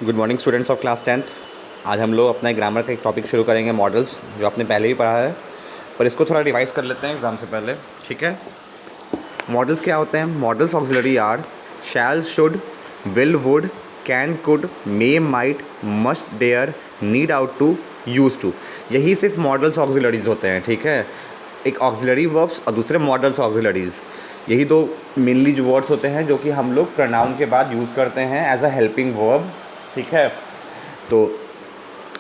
Good morning students of class 10th। आज हम लोग अपना ग्रामर का एक टॉपिक शुरू करेंगे, मॉडल्स, जो आपने पहले ही पढ़ा है, पर इसको थोड़ा रिवाइज कर लेते हैं एग्ज़ाम से पहले। ठीक है, मॉडल्स क्या होते हैं? Modals auxiliary are shall, should, will, would, can, could, may, might, must, dare, need, ought to, use to. यही सिर्फ मॉडल्स ऑक्सिलरीज होते हैं। ठीक है, एक ऑक्सिलरी वर्ब्स और दूसरे मॉडल्स ऑक्सिलरीज़, यही दो मेनली जो वर्ड्स होते हैं जो कि हम लोग प्रोनाउन के बाद यूज़ करते हैं एज अ हेल्पिंग वर्ब। ठीक है, तो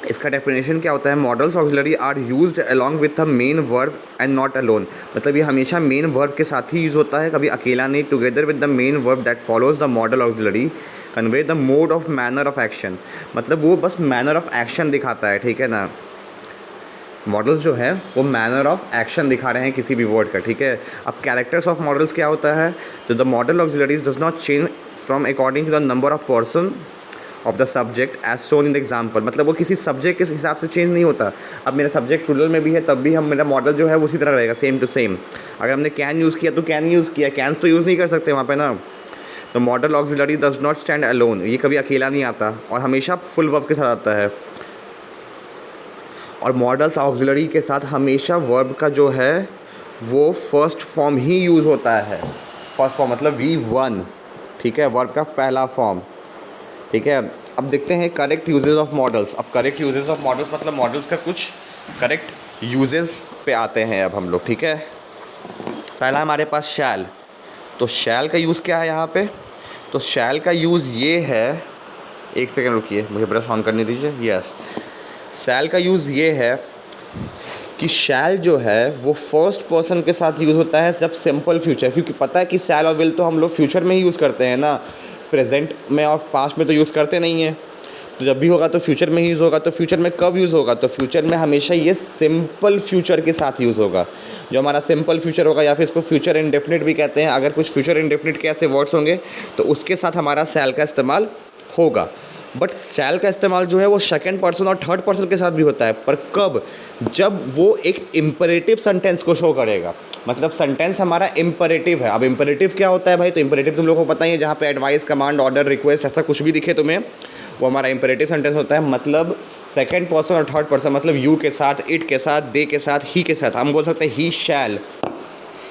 इसका डेफिनेशन क्या होता है? Modals auxiliary are used along with a main verb and not alone. मतलब ये हमेशा मेन वर्ब के साथ ही यूज़ होता है, कभी अकेला नहीं। Together with the main verb that follows the model auxiliary convey the mode of manner of action. मतलब वो बस मैनर ऑफ एक्शन दिखाता है। ठीक है ना, मॉडल्स जो है वो मैनर ऑफ एक्शन दिखा रहे हैं किसी भी वर्ड का। ठीक है, अब कैरेक्टर्स ऑफ मॉडल्स क्या होता है? तो the modal auxiliaries does not change from according to the number of person of the subject as shown in the example. मतलब वो किसी सब्जेक्ट के हिसाब से चेंज नहीं होता। अब मेरा सब्जेक्ट प्लूरल में भी है तब भी हम मेरा मॉडल जो है वो उसी तरह रहेगा, सेम टू सेम। अगर हमने कैन यूज़ किया तो कैन यूज़ किया, कैंस तो यूज़ नहीं कर सकते वहाँ पे ना। तो model auxiliary does not stand alone, ये कभी अकेला नहीं आता और हमेशा फुल वर्ब के साथ आता है। और मॉडल्स ऑक्सिलरी के साथ हमेशा वर्ब का जो है वो फर्स्ट फॉर्म ही यूज़ होता है। फर्स्ट फॉर्म मतलब V1। ठीक है, वर्ब का पहला फॉर्म। ठीक है, अब देखते हैं करेक्ट यूजेस ऑफ मॉडल्स। अब करेक्ट यूजेस ऑफ मॉडल्स मतलब मॉडल्स का कुछ करेक्ट यूजेस पे आते हैं अब हम लोग। ठीक है, पहला हमारे पास शैल। तो शैल का यूज़ क्या है यहाँ पे? तो शैल का यूज़ ये है, एक सेकेंड रुकिए, मुझे ब्रश ऑन करने दीजिए। यस, शैल का यूज़ ये है कि शैल जो है वो फर्स्ट पर्सन के साथ यूज़ होता है जब सिंपल फ्यूचर, क्योंकि पता है कि शैल और विल तो हम लोग फ्यूचर में ही यूज़ करते हैं ना, प्रेजेंट में और पास्ट में तो यूज़ करते नहीं हैं। तो जब भी होगा तो फ्यूचर में ही यूज़ होगा। तो फ्यूचर में कब यूज़ होगा? तो फ्यूचर में हमेशा ये सिंपल फ्यूचर के साथ यूज़ होगा। जो हमारा सिंपल फ्यूचर होगा या फिर इसको फ्यूचर इंडेफिनिट भी कहते हैं, अगर कुछ फ्यूचर इंडेफिनिट के ऐसे वर्ड्स होंगे तो उसके साथ हमारा शैल का इस्तेमाल होगा। बट शैल का इस्तेमाल जो है वो सेकंड पर्सन और थर्ड पर्सन के साथ भी होता है, पर कब? जब वो एक इम्परेटिव सेंटेंस को शो करेगा। मतलब सेंटेंस हमारा इम्परेटिव है। अब इम्परेटिव क्या होता है भाई? तो इम्परेटिव तुम लोगों को पता ही है, जहाँ पे एडवाइस, कमांड, ऑर्डर, रिक्वेस्ट ऐसा कुछ भी दिखे तुम्हें, वो हमारा इम्परेटिव सेंटेंस होता है। मतलब सेकंड पर्सन और थर्ड पर्सन, मतलब यू के साथ, इट के साथ, दे के साथ, ही के साथ। हम बोल सकते हैं ही शैल,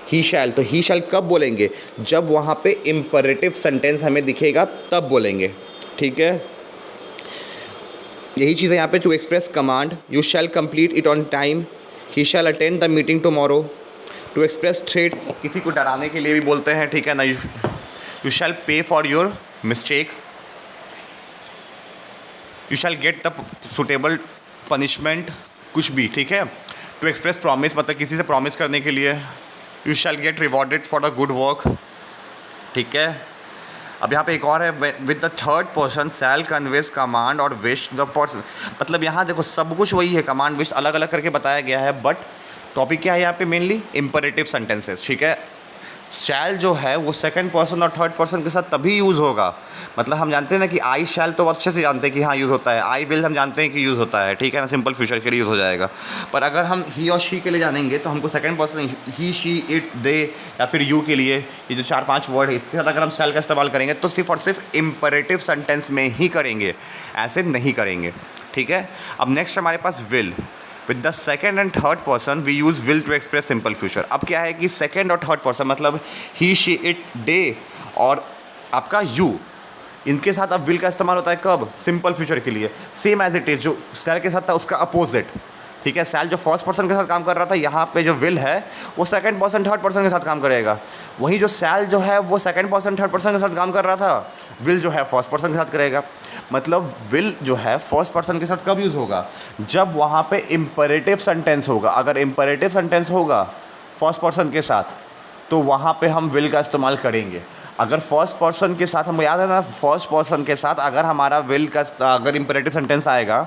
ही शैल। तो ही शैल कब बोलेंगे? जब वहाँ पे इम्परेटिव सेंटेंस हमें दिखेगा तब बोलेंगे। ठीक है, यही चीज़ है यहाँ पे। To express command, you shall complete it on time, he shall attend the meeting tomorrow. To express threat, किसी को डराने के लिए भी बोलते हैं। ठीक है ना, यू शैल पे for your mistake, you shall get the suitable punishment, कुछ भी। ठीक है, टू एक्सप्रेस प्रॉमिस, मतलब किसी से प्रॉमिस करने के लिए, you shall gate rewarded for the good work. ठीक है, अब यहाँ पे एक और है, with the third person shall conveys command और विश द पर्सन। मतलब यहाँ देखो सब कुछ वही है, कमांड विश अलग अलग करके बताया गया है, बट टॉपिक क्या है यहाँ पे? Mainly imperative sentences. ठीक है, शैल जो है वो सेकंड पर्सन और थर्ड पर्सन के साथ तभी यूज़ होगा। मतलब हम जानते हैं ना कि आई शैल तो अच्छे से जानते हैं कि हाँ यूज़ होता है, आई विल हम जानते हैं कि यूज़ होता है। ठीक है ना, सिंपल फ्यूचर के लिए यूज़ हो जाएगा। पर अगर हम ही और शी के लिए जानेंगे तो हमको second person he, she, it, they या फिर यू के लिए, ये जो 4-5 वर्ड है इसके साथ अगर हम शैल का इस्तेमाल करेंगे तो सिर्फ और सिर्फ इम्परेटिव सेंटेंस में ही करेंगे, ऐसे नहीं करेंगे। ठीक है, अब नेक्स्ट हमारे पास will. With the second and third person we use will to express simple future. अब क्या है कि सेकेंड और थर्ड पर्सन मतलब ही, शी, इट, दे और आपका यू, इनके साथ अब विल का इस्तेमाल होता है कब? सिंपल फ्यूचर के लिए। सेम एज इट इज़, जो शैल के साथ था उसका अपोजिट। ठीक है, शैल जो फर्स्ट पर्सन के साथ काम कर रहा था, यहाँ पे जो विल है वो सेकंड पर्सन थर्ड पर्सन के साथ काम करेगा। वहीं जो शैल जो है वो सेकंड पर्सन थर्ड पर्सन के साथ काम कर रहा था, विल जो है फर्स्ट पर्सन के साथ करेगा। मतलब विल जो है फर्स्ट पर्सन के साथ कब यूज़ होगा? जब वहाँ पे इम्परेटिव सेंटेंस होगा। अगर इम्परेटिव सेंटेंस होगा फर्स्ट पर्सन के साथ तो वहाँ पे हम विल का इस्तेमाल करेंगे। अगर फर्स्ट पर्सन के साथ, हमको याद है ना, फर्स्ट पर्सन के साथ अगर हमारा विल का, अगर इम्परेटिव सेंटेंस आएगा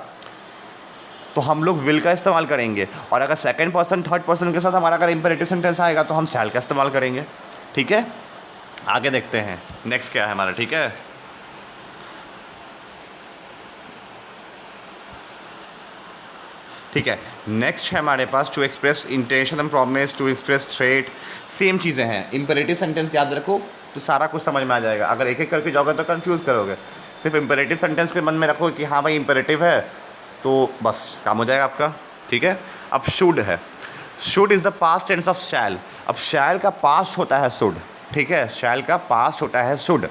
तो हम लोग विल का इस्तेमाल करेंगे। और अगर सेकंड पर्सन थर्ड पर्सन के साथ हमारा अगर इम्परेटिव सेंटेंस आएगा तो हम शैल का इस्तेमाल करेंगे। ठीक है, आगे देखते हैं नेक्स्ट क्या है हमारा। ठीक है, ठीक है, नेक्स्ट है हमारे पास to express intention and promise, to express threat. Same चीज़ें हैं। इम्परेटिव सेंटेंस याद रखो तो सारा कुछ समझ में आ जाएगा। अगर एक एक करके जाओगे तो कंफ्यूज करोगे। सिर्फ इम्पेरेटिव सेंटेंस के मन में रखो कि हाँ भाई इम्पेरेटिव है, तो बस काम हो जाएगा आपका, ठीक है। अब शुड है, should is the past tense of shall. अब शैल का पास्ट होता है शुड, ठीक है, शैल का पास्ट होता है शुड,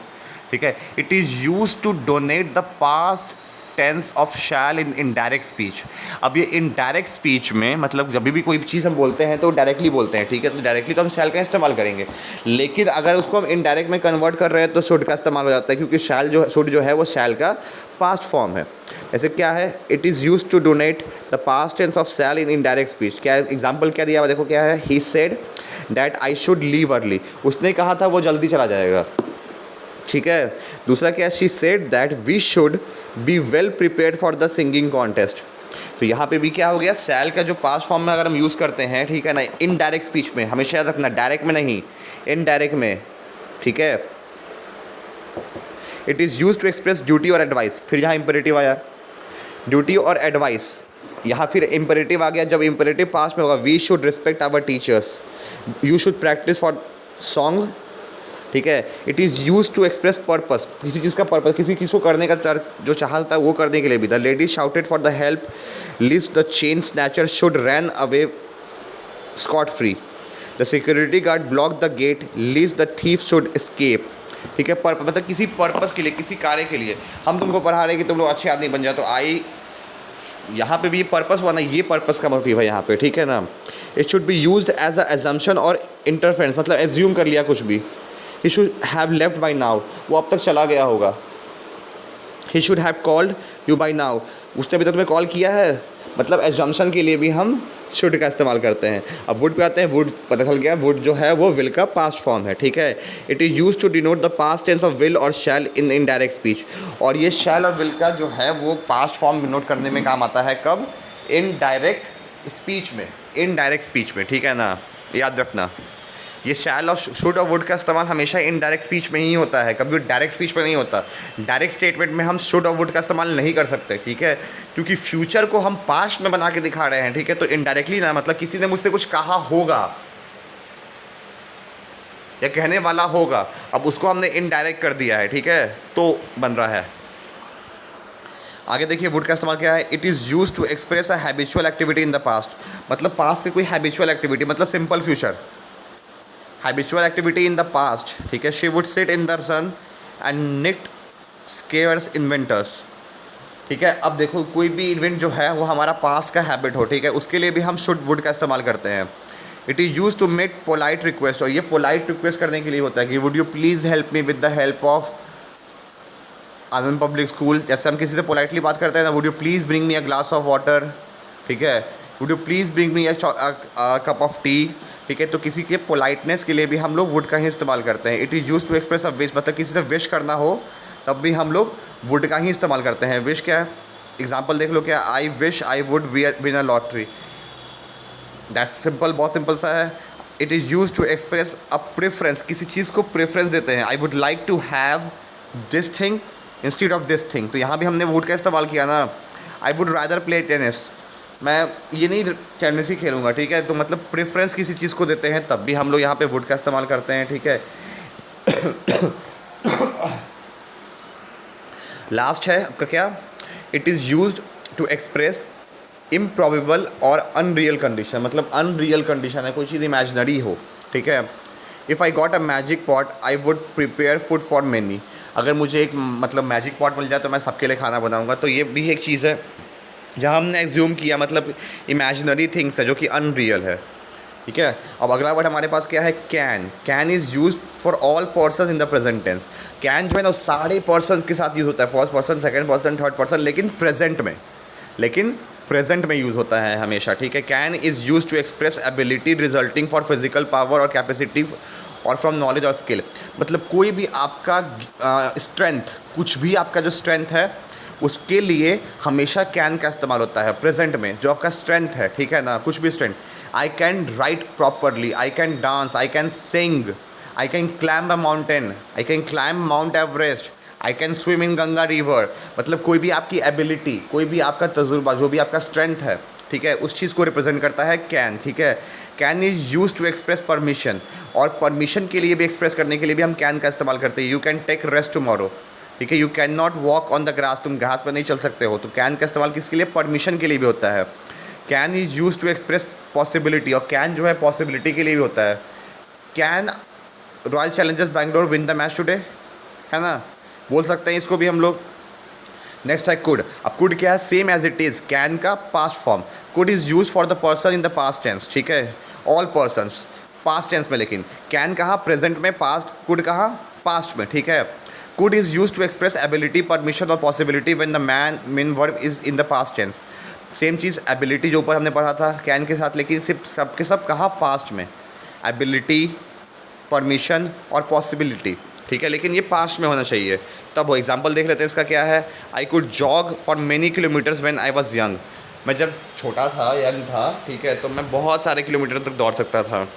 ठीक है। It is use to donate the past tense of shall in indirect speech. अब ये इनडायरेक्ट स्पीच में मतलब जब भी कोई चीज़ हम बोलते हैं तो डायरेक्टली बोलते हैं, ठीक है, तो डायरेक्टली तो हम शैल का इस्तेमाल करेंगे, लेकिन अगर उसको हम इनडायरेक्ट में कन्वर्ट कर रहे हैं तो शुड का इस्तेमाल हो जाता है, क्योंकि शैल जो शुड जो है वो शैल का पास्ट फॉर्म है। ऐसे क्या है, it is use to donate the past tense of shall in indirect speech. क्या एग्जाम्पल क्या दिया हुआ देखो, क्या है, he said that I should leave early. उसने कहा था वो जल्दी चला जाएगा, ठीक है। दूसरा क्या है, she said that we should be well prepared for the singing contest. तो यहाँ पे भी क्या हो गया, शैल का जो पास्ट फॉर्म में अगर हम यूज़ करते हैं, ठीक है ना, इनडायरेक्ट स्पीच में, हमेशा याद रखना डायरेक्ट में नहीं, इनडायरेक्ट में, ठीक है। It is use to express duty और एडवाइस। फिर यहाँ इंपेरेटिव आया, ड्यूटी और एडवाइस, यहाँ फिर इंपेरेटिव आ गया। जब इंपेरेटिव पास्ट में होगा, we should respect our teachers, you should practice for song, ठीक है। It is use to express purpose, किसी चीज़ का पर्पस, किसी चीज़ को करने का जो चाहता है वो करने के लिए भी। The lady shouted for the help lest the chain snatcher should run away scot free. The security guard block the gate lest the thief should escape, ठीक है। मतलब किसी पर्पस के लिए, किसी कार्य के लिए हम तुमको पढ़ा रहे हैं कि तुम लोग अच्छे आदमी बन जाए, तो आई यहाँ पे भी ये पर्पस हुआ ना, ये पर्पस का मोटिव है यहाँ पे, ठीक है ना। It should be used as a assumption और इंटरफेरेंस, मतलब एज्यूम कर लिया कुछ भी। He should have left by now, वो अब तक चला गया होगा। He should have called you by now, उसने अभी तक तुम्हें कॉल किया है, मतलब एजम्पशन के लिए भी हम शुड का इस्तेमाल करते हैं। अब वुड पे आते हैं, वुड पता चल गया, वुड जो है वो विल का पास्ट फॉर्म है, ठीक है। It is use to denote the past tense of will और शैल इन इनडायरेक्ट स्पीच। और ये शैल और विल का जो है वो पास्ट फॉर्म डिनोट करने में काम आता है, कब, इनडायरेक्ट स्पीच में, इनडायरेक्ट स्पीच में, ठीक है ना, याद रखना। ये शैल और शुड और वुड का इस्तेमाल हमेशा इनडायरेक्ट स्पीच में ही होता है, कभी डायरेक्ट स्पीच में नहीं होता। डायरेक्ट स्टेटमेंट में हम शुड और वुड का इस्तेमाल नहीं कर सकते, ठीक है, क्योंकि फ्यूचर को हम पास्ट में बना के दिखा रहे हैं, ठीक है। तो इनडायरेक्टली ना, मतलब किसी ने मुझसे कुछ कहा होगा या कहने वाला होगा, अब उसको हमने इनडायरेक्ट कर दिया है, ठीक है, तो बन रहा है। आगे देखिए, वुड का इस्तेमाल क्या है, it is use to express a habitual activity in the past. मतलब पास्ट की कोई हैबिचुअल एक्टिविटी, मतलब simple future, habitual activity in the past, ठीक है। She would sit in the sun and knit scarves in winters, ठीक है। अब देखो, कोई भी इवेंट जो है वो हमारा पास्ट का हैबिट हो, ठीक है, उसके लिए भी हम शुड वुड का इस्तेमाल करते हैं। It is use to make polite request, और ये पोलाइट रिक्वेस्ट करने के लिए होता है कि would you please help me with the help of Anand public school. जैसे हम किसी से पोलाइटली बात करते हैं ना, would you please bring me a glass of water, ठीक है, would you please bring me a cup of T, ठीक है। तो किसी के पोलाइटनेस के लिए भी हम लोग वुड का ही इस्तेमाल करते हैं। It is use to express a wish, मतलब किसी से विश करना हो तब भी हम लोग वुड का ही इस्तेमाल करते हैं। विश क्या है, एग्जाम्पल देख लो, क्या, I wish I would win a lottery, that's simple, बहुत सिंपल सा है। It is use to express a preference, किसी चीज़ को प्रेफरेंस देते हैं, I would like to have this thing instead of this thing, तो यहाँ भी हमने वुड का इस्तेमाल किया ना। I would rather play tennis, मैं ये नहीं टेनिस ही खेलूँगा, ठीक है। तो मतलब प्रेफरेंस किसी चीज़ को देते हैं, तब भी हम लोग यहाँ पे वुड का इस्तेमाल करते हैं, ठीक है। लास्ट है आपका क्या, it is used to express improbable और अनरियल कंडीशन, मतलब अनरियल कंडीशन है, कोई चीज़ इमेजिनरी हो, ठीक है। If I got a magic pot I would prepare food for many, अगर मुझे एक मतलब मैजिक पॉट मिल जाए तो मैं सबके लिए खाना बनाऊँगा, तो ये भी एक चीज़ है जहाँ हमने एज्यूम किया, मतलब इमेजिनरी थिंग्स है जो कि अनरियल है, ठीक है। अब अगला वर्ड हमारे पास क्या है, can. Can is use for all persons in the present tense. Can जो है ना सारे पर्सन्स के साथ यूज़ होता है, first person, second person, third person, लेकिन प्रेजेंट में यूज़ होता है हमेशा, ठीक है। Can is use to express ability resulting for physical power और कैपेसिटी और फ्रॉम नॉलेज और स्किल, मतलब कोई भी आपका स्ट्रेंथ, कुछ भी आपका जो स्ट्रेंथ है उसके लिए हमेशा कैन का इस्तेमाल होता है प्रेजेंट में, जो आपका स्ट्रेंथ है, ठीक है ना, कुछ भी strength. I can write properly, I can dance, I can sing, I can climb a mountain, I can climb mount Everest, I can swim in Ganga river, मतलब कोई भी आपकी एबिलिटी, कोई भी आपका तजुर्बा, जो भी आपका स्ट्रेंथ है, ठीक है, उस चीज़ को रिप्रेजेंट करता है कैन, ठीक है। Can is use to express permission, और परमिशन के लिए भी एक्सप्रेस करने के लिए भी हम कैन का इस्तेमाल करते हैं। You can take rest tomorrow, ठीक है। You can not walk on the grass, तुम घास पर नहीं चल सकते हो। तो कैन का इस्तेमाल किसके लिए? परमिशन के लिए भी होता है। Can is use to express possibility, और कैन जो है पॉसिबिलिटी के लिए भी होता है। Can royal challengers Bangalore win the match today, है ना, बोल सकते हैं इसको भी हम लोग। नेक्स्ट है कुड। अब कुड क्या है? Same as it is can का past form. Could is use for the person in the past tense, ठीक है, ऑल पर्सनस पास्ट टेंस में। लेकिन कैन कहाँ? प्रेजेंट में। पास्ट, कुड कहाँ? पास्ट में, ठीक है। Could is use to express ability, permission और possibility when the man main verb is in the past tense. Same चीज़ एबिलिटी जो ऊपर हमने पढ़ा था कैन के साथ, लेकिन सिर्फ सब के सब कहाँ? पास्ट में। एबिलिटी, परमिशन और पॉसिबिलिटी, ठीक है, लेकिन ये पास्ट में होना चाहिए। तब वो एग्जांपल देख लेते हैं इसका क्या है। I could jog for many kilometres when I was young. मैं जब छोटा था, यंग था, ठीक है, तो मैं बहुत सारे किलोमीटर तक दौड़ सकता था।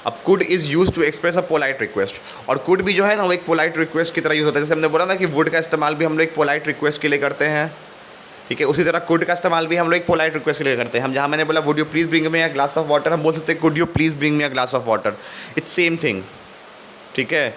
अब could is use to express a polite request, और कुड भी जो है ना वो एक पोलाइट रिक्वेस्ट की तरह यूज़ होता है। जैसे हमने बोला ना कि वुड का इस्तेमाल भी हम लोग एक पोलाइट रिक्वेस्ट के लिए करते हैं, ठीक है, उसी तरह कुड का इस्तेमाल भी हम लोग एक पोलाइट रिक्वेस्ट के लिए करते हैं। हम जहाँ मैंने बोला would you please bring me a glass of water, हम बोल सकते हैं could you please bring me a glass of water. It's same thing, ठीक है।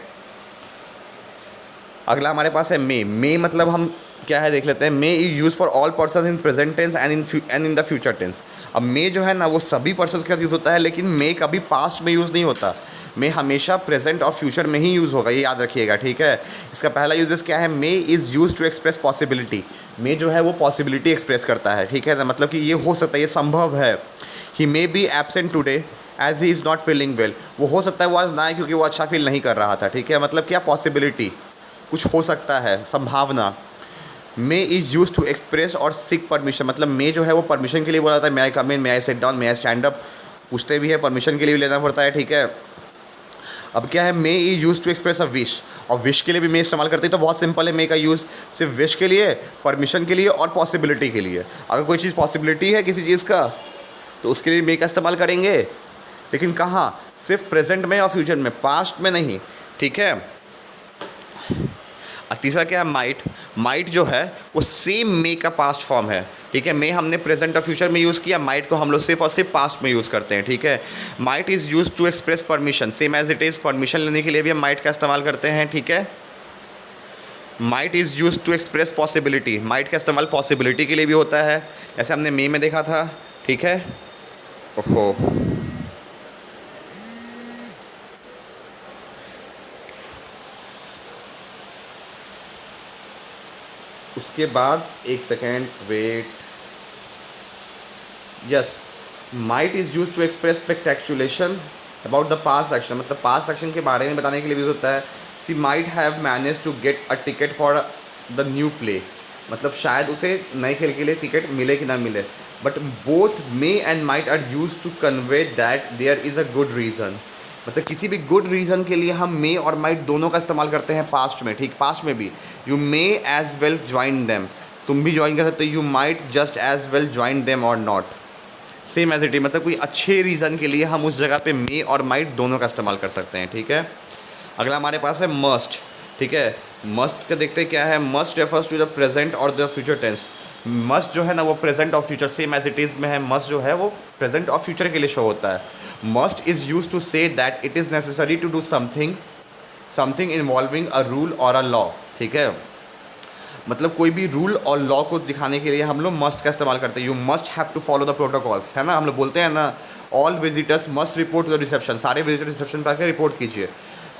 अगला हमारे पास है मे। मे मतलब हम क्या है देख लेते हैं। May is use for all person in present tense and in the future tense. अब मे जो है ना वो सभी पर्सन के साथ यूज़ होता है, लेकिन मे कभी पास्ट में यूज़ नहीं होता। मे हमेशा प्रेजेंट और फ्यूचर में ही यूज़ होगा, ये याद रखिएगा, ठीक है। इसका पहला यूजेस क्या है? May is use to express possibility. May जो है वो पॉसिबिलिटी एक्सप्रेस करता है, ठीक है ना, मतलब कि ये हो सकता है, ये संभव है। He may be absent today as he is not feeling well. वो हो सकता है वो आज ना आए क्योंकि वो अच्छा फील नहीं कर रहा था, ठीक है, मतलब क्या? पॉसिबिलिटी, कुछ हो सकता है, संभावना। मे इज़ यूज टू एक्सप्रेस और सिक परमिशन, मतलब मे जो है वो परमिशन के लिए बोला जाता है। May I come in, may I sit down, may I stand up, पूछते भी है, परमिशन के लिए भी लेना पड़ता है, ठीक है। अब क्या है? May is use to express a wish, और विश के लिए भी मे इस्तेमाल करते हैं। तो बहुत सिंपल है मे का यूज़, सिर्फ विश के लिए, परमिशन के लिए और पॉसिबिलिटी के लिए। अगर कोई चीज़ पॉसिबिलिटी है किसी चीज़ का तो उसके लिए मे का इस्तेमाल करेंगे, लेकिन कहाँ? सिर्फ प्रेजेंट में और फ्यूचर में, पास्ट में नहीं, ठीक है। तीसरा क्या है? माइट। माइट जो है वो सेम मे का पास्ट फॉर्म है, ठीक है। मे हमने प्रेजेंट और फ्यूचर में यूज़ किया, माइट को हम लोग सिर्फ और सिर्फ पास्ट में यूज़ करते हैं, ठीक है। Might is use to express permission, same as it is, permission लेने के लिए भी हम माइट का इस्तेमाल करते हैं, ठीक है। Might is use to express possibility, might का इस्तेमाल पॉसिबिलिटी के लिए भी होता है, जैसे हमने मे में देखा था, ठीक है। ओहो, उसके बाद एक second wait, yes, might is use to express speculation about the past action, मतलब पास्ट एक्शन के बारे में बताने के लिए भी होता है। She might have manage to get a ticket for the new play, मतलब शायद उसे नए खेल के लिए टिकट मिले कि ना मिले। But both may and might are use to convey that there is a good reason, मतलब किसी भी गुड रीज़न के लिए हम मे और माइट दोनों का इस्तेमाल करते हैं पास्ट में, ठीक। पास्ट में भी you may as well join them, तुम भी ज्वाइन कर सकते हो। You might just as well join them और not, same as it is, मतलब कोई अच्छे रीज़न के लिए हम उस जगह पे मे और माइट दोनों का इस्तेमाल कर सकते हैं, ठीक है। अगला हमारे पास है मस्ट, ठीक है। मस्ट का देखते हैं क्या है। Must refers to the present और द फ्यूचर टेंस। मस्ट जो है ना वो प्रेजेंट और future same as it is में है। मस्ट जो है वो प्रेजेंट और फ्यूचर के लिए शो होता है। Must is use to say that it is necessary to do something involving a rule और अ लॉ, ठीक है। मतलब कोई भी रूल और लॉ को दिखाने के लिए हम लोग मस्ट का इस्तेमाल करते हैं। You must have to follow the protocols, है ना, हम लोग बोलते हैं ना, all visitors must report to the reception, सारे विजिटर रिसेप्शन पर आकर रिपोर्ट कीजिए।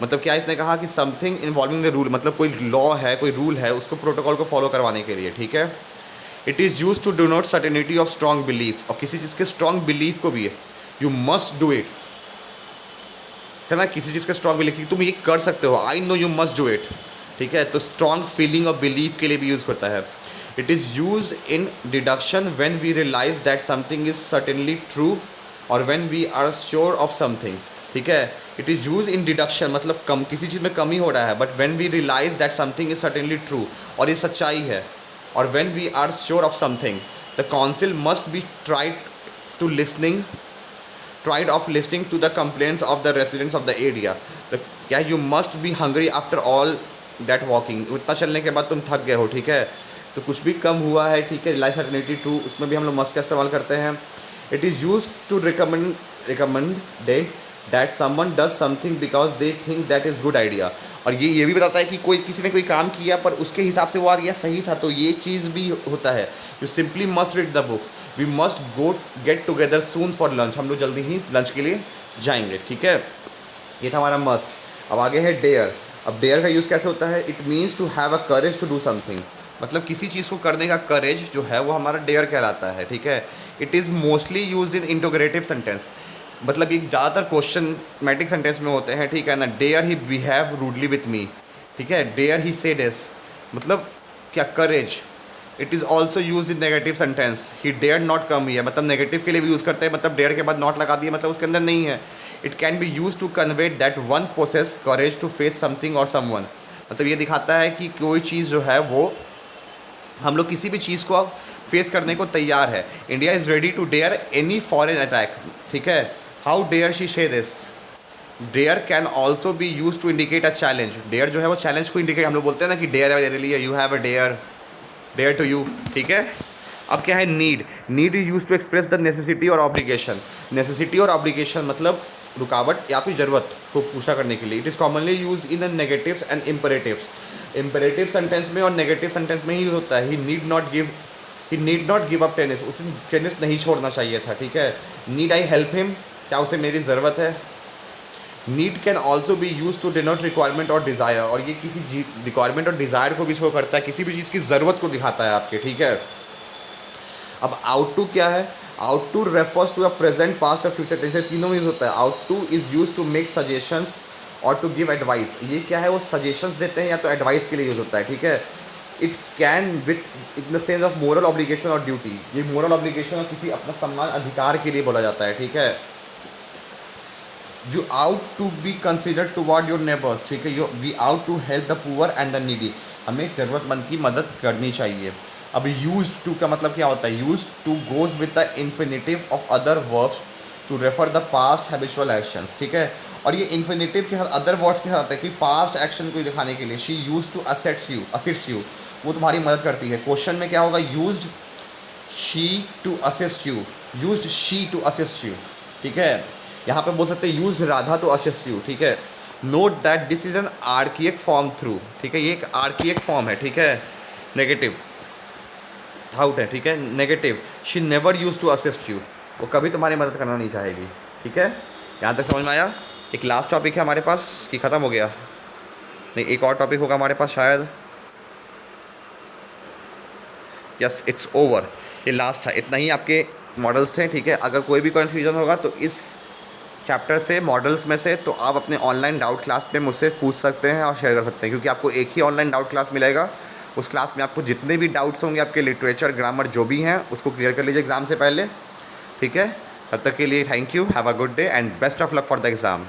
मतलब क्या इसने कहा कि समथिंग इन्वॉल्विंग द रूल, मतलब कोई लॉ है, कोई रूल है, उसको प्रोटोकॉल को फॉलो करवाने के लिए, ठीक है। It is use to denote certainty of strong belief, और किसी चीज़ के स्ट्रॉन्ग बिलीफ को भी यू मस्ट डू इट, है ना, किसी चीज़ का स्ट्रॉन्ग बिलीफ कि तुम ये कर सकते हो, I know you must do it, ठीक है। तो स्ट्रॉन्ग फीलिंग ऑफ बिलीफ के लिए भी यूज़ होता है। It is use in deduction when we realise that something is certainly true और when we are sure of something, ठीक है। It is use in deduction, मतलब कम किसी चीज़ में कमी हो रहा है, but when we realise that something is certainly true, और ये सच्चाई है, और when we are sure of something the council must be tried of listening to the complaints of the residents of the area। तो क्या you must be hungry after all that walking, उतना चलने के बाद तुम थक गए हो, ठीक है। तो कुछ भी कम हुआ है, ठीक है, लाइफ सर्टेनिटी ट्रू, उसमें भी हम लोग मस्ट का इस्तेमाल करते हैं। It is use to recommended that someone does something because they think that is good idea. और ये भी बताता है कि कोई किसी ने कोई काम किया पर उसके हिसाब से वो आइडिया सही था, तो ये चीज़ भी होता है। You simply must read the book, we must go get together soon for lunch, हम लोग जल्दी ही लंच के लिए जाएंगे, ठीक है। ये था हमारा मस्ट। अब आगे है डेयर। अब डेयर का यूज़ कैसे होता है? It means to have a courage to do something, मतलब किसी चीज़ को करने का करेज जो है वो हमारा डेयर कहलाता है, ठीक है। It is mostly used in interrogative sentence, मतलब ये ज़्यादातर क्वेश्चनमेटिक सेंटेंस में होते हैं, ठीक है ना। Dare he behave rudely with me, ठीक है। डेयर ही से दिस, मतलब क्या courage. It is also use in negative sentence, he dare not come here, मतलब नेगेटिव के लिए भी यूज़ करते हैं, मतलब डेयर के बाद नॉट लगा दिया मतलब उसके अंदर नहीं है। It can be use to convey that one possess courage to face something और समवन, मतलब ये दिखाता है कि कोई चीज़ जो है वो हम लोग किसी भी चीज़ को फेस करने को तैयार है। India is ready to dare any foreign attack, ठीक है। How dare she say this. Dare can also be use to indicate a challenge, dare जो है वो चैलेंज को इंडिकेट, हम लोग बोलते हैं ना कि डेयर है मेरे लिए, you have a dare, dare to you, ठीक है। अब क्या है need. Need is use to express the necessity और ऑब्लिगेशन। नेसेसिटी और ऑब्लिगेशन मतलब रुकावट या फिर ज़रूरत को पूछा करने के लिए। It is commonly use in the negatives and imperatives, imperative sentence में और नेगेटिव सेंटेंस में ही यूज होता है। He need not give up tennis, उसे टेनिस नहीं छोड़ना चाहिए था, ठीक है। नीड आई हेल्प हिम, क्या उसे मेरी ज़रूरत है। Need can also be use to denote requirement और डिज़ायर, और ये किसी रिक्वायरमेंट और डिज़ायर को भी शो करता है, किसी भी चीज़ की ज़रूरत को दिखाता है आपके, ठीक है। अब आउट टू क्या है? Ought to refers to a present past और फ्यूचर टेंस, तीनों में यूज होता है। Ought to is use to make suggestions और टू गिव एडवाइस, ये क्या है? वो सजेशंस देते हैं या तो एडवाइस के लिए यूज होता है, ठीक है। It can with in the sense of moral obligation और ड्यूटी, ये मोरल ऑब्लिगेशन और किसी अपना सम्मान अधिकार के लिए बोला जाता है, ठीक है। You ought to be considered toward your neighbours, ठीक है। You we ought to help the poor and the needy, हमें ज़रूरतमंद की मदद करनी चाहिए। अब यूज टू का मतलब क्या होता है? Use to goes with the infinitive of other verbs to refer the past habitual actions, ठीक है। और ये इन्फिनेटिव के साथ अदर वर्ड्स के साथ आता है, कोई पास्ट एक्शन को दिखाने के लिए। She use to assist you, वो तुम्हारी मदद करती है। क्वेश्चन में क्या होगा? Used she to assist you, used she to assist you, ठीक है। यहाँ पे बोल सकते हैं used Radha to assist you, ठीक है। Note that this is an archaic form through, ठीक है। ये एक आर्कियक फॉर्म है, ठीक है। नेगेटिव आउट है, ठीक है। Negative, she never use to assist you, वो कभी तुम्हारी मदद करना नहीं चाहेगी, ठीक है। यहाँ तक समझ में आया? एक लास्ट टॉपिक है हमारे पास कि ख़त्म हो गया? नहीं, एक और टॉपिक होगा हमारे पास शायद। यस, इट्स ओवर, ये लास्ट था। इतना ही आपके मॉडल्स थे, ठीक है। अगर कोई भी कन्फ्यूजन होगा तो इस चैप्टर से, मॉडल्स में से, तो आप अपने ऑनलाइन डाउट क्लास में मुझसे पूछ सकते हैं और शेयर कर सकते हैं, क्योंकि आपको एक ही ऑनलाइन डाउट क्लास मिलेगा। उस क्लास में आपको जितने भी डाउट्स होंगे आपके लिटरेचर, ग्रामर जो भी हैं, उसको क्लियर कर लीजिए एग्ज़ाम से पहले, ठीक है। तब तक के लिए thank you, have a good day and best of luck for the exam.